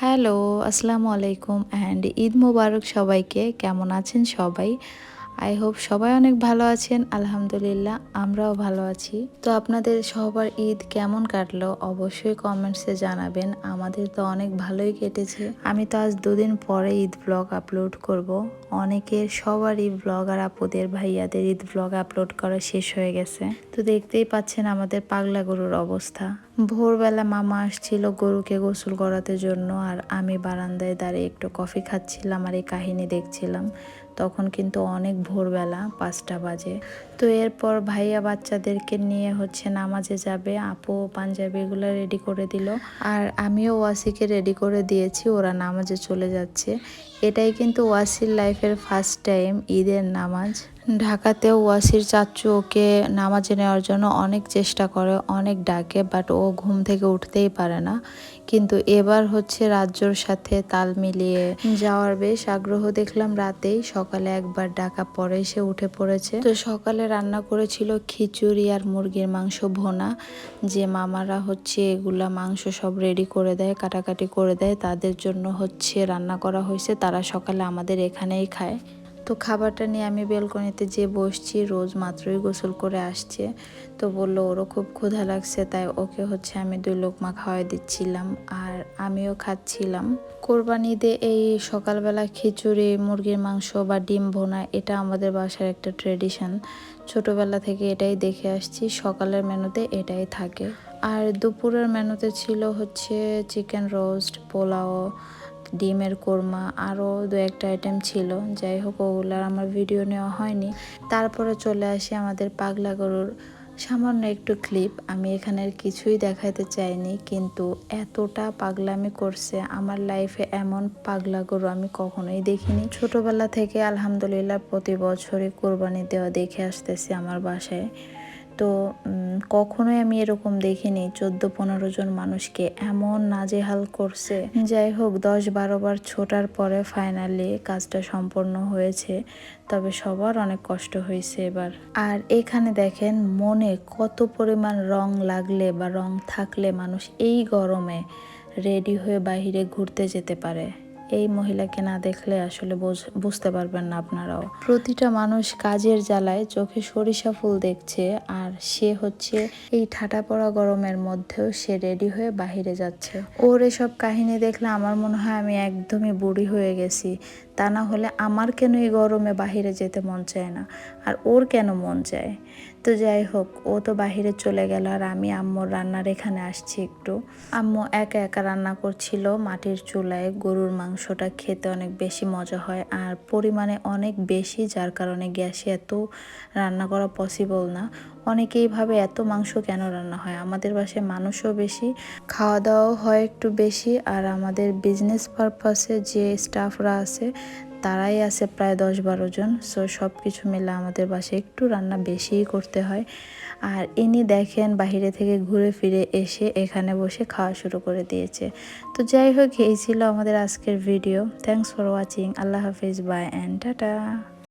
Hello, আসসালামু আলাইকুম and Eid মোবারক সবাইকে। কেমন আছেন সবাই? আই হোপ সবাই অনেক ভালো আছেন। আলহামদুলিল্লাহ আমরাও ভালো আছি। তো আপনাদের সবার ঈদ কেমন কাটলো অবশ্যই কমেন্টসে জানাবেন। আমাদের তো অনেক ভালোই কেটেছে। আমি তো আজ দুদিন পরে ঈদ ব্লগ আপলোড করব। অনেকের সবারই ব্লগার আপুদের ভাইয়াদের ঈদ ব্লগ আপলোড করা শেষ হয়ে গেছে। তো দেখতেই পাচ্ছেন আমাদের পাগলা গরুর অবস্থা। ভোরবেলা মামা আসছিল গরুকে গোসল করাতে জন্য, আর আমি বারান্দায় দাঁড়িয়ে একটু কফি খাচ্ছিলাম আর এই কাহিনী দেখছিলাম। তখন কিন্তু অনেক ভোরবেলা 5টা বাজে। তো এরপর ভাইয়া বাচ্চাদেরকে নিয়ে নামাজে যাবে। আপু পাঞ্জাবিগুলো রেডি করে দিল, আর আমিও ওয়াসিকে রেডি করে দিয়েছি। ওরা নামাজে চলে যাচ্ছে। এটাই কিন্তু ওয়াসির লাইফের ফার্স্ট টাইম ঈদের নামাজ। ঢাকাতেও ওয়াসির চাচ্চু ওকে নামাজে নেওয়ার জন্য অনেক চেষ্টা করে, অনেক ডাকে, বাট ও ঘুম থেকে উঠতেই পারে না। কিন্তু এবার রাজ্যর সাথে তাল মিলিয়ে যাওয়ার বেশ আগ্রহ দেখলাম রাতেই। সকালে একবার ডাকা পরে সে উঠে পড়েছে। তো সকালে রান্না করেছিল খিচুড়ি আর মুরগির মাংস ভোনা। যে মামারা এগুলা মাংস সব রেডি করে দেয়, কাটাকাটি করে দেয়, তাদের জন্য রান্না করা হয়েছে। তারা সকালে আমাদের এখানেই খায়। তো খাবারটা নিয়ে আমি বেলকনিতে যে বসছি, রোজ মাত্রই গোসল করে আসছে। তো বললো ওরও খুব ক্ষুধা লাগছে, তাই ওকে আমি 2 লোকমা খাওয়াই দিচ্ছিলাম আর আমিও খাচ্ছিলাম। কোরবানি ঈদে এই সকালবেলা খিচুড়ি, মুরগির মাংস বা ডিম ভোনা এটা আমাদের বাসার একটা ট্রেডিশন। ছোটবেলা থেকে এটাই দেখে আসছি, সকালের মেনুতে এটাই থাকে। আর দুপুরের মেনুতে ছিল চিকেন রোস্ট, পোলাও, ডিমের কোরমা, আরও 2-1টা আইটেম ছিল। যাই হোক, ওগুলার আমার ভিডিও নেওয়া হয়নি। তারপরে চলে আসি আমাদের পাগলা গরুর সামান্য একটু ক্লিপ। আমি এখানের কিছুই দেখাইতে চাইনি, কিন্তু এতটা পাগলামি করছে, আমার লাইফে এমন পাগলা গরু আমি কখনোই দেখিনি। ছোটবেলা থেকে আলহামদুলিল্লাহ প্রতি বছরই কোরবানি দেওয়া দেখে আসতেছি আমার বাসায়। তো কখনোই আমি এরকম দেখিনি 14-15 জন মানুষকে এমন নাজেহাল করছে। যাই হোক, 10-12 বার ছোটার পরে ফাইনালি কাজটা সম্পন্ন হয়েছে। তবে সবার অনেক কষ্ট হয়েছে এবার। আর এখানে দেখেন মনে কত পরিমাণ রং লাগলে বা রং থাকলে মানুষ এই গরমে রেডি হয়ে বাইরে ঘুরতে যেতে পারে। এই মহিলাকে না দেখলে আসলে বুঝতে পারবেন না আপনারাও। প্রতিটা মানুষ কাজের জ্বালায় চোখে সরিষা ফুল দেখছে, আর সে এই ঠাটা পড়া গরমের মধ্যেও সে রেডি হয়ে বাহিরে যাচ্ছে। ওর এসব কাহিনী দেখলে আমার মনে হয় আমি একদমই বুড়ি হয়ে গেছি। তা না হলে আমার কেন এই গরমে বাহিরে যেতে মন চায় না, আর ওর কেন মন চায়? তো যাই হোক, ও তো বাহিরে চলে গেল, আর আমি আম্মুর রান্নার এখানে আসছি একটু। আম্মু একা একা রান্না করছিল মাটির চুলায়। গরুর মাংসটা খেতে অনেক বেশি মজা হয় আর পরিমাণে অনেক বেশি, যার কারণে গ্যাসে এত রান্না করা পসিবল না। অনেকেই ভাবে এত মাংস কেন রান্না হয়। আমাদের বাসায় মানুষও বেশি, খাওয়া দাওয়াও হয় একটু বেশি, আর আমাদের বিজনেস পারপাসে যে স্টাফরা আছে তারাই আছে প্রায় 10-12 জন। সো সব কিছু মিলে আমাদের বাসায় একটু রান্না বেশিই করতে হয়। আর ইনি দেখেন বাহিরে থেকে ঘুরে ফিরে এসে এখানে বসে খাওয়া শুরু করে দিয়েছে। তো যাই হোক, এই ছিল আমাদের আজকের ভিডিও। Thanks for watching. আল্লাহ হাফিজ, বাই অ্যান্ড টাটা।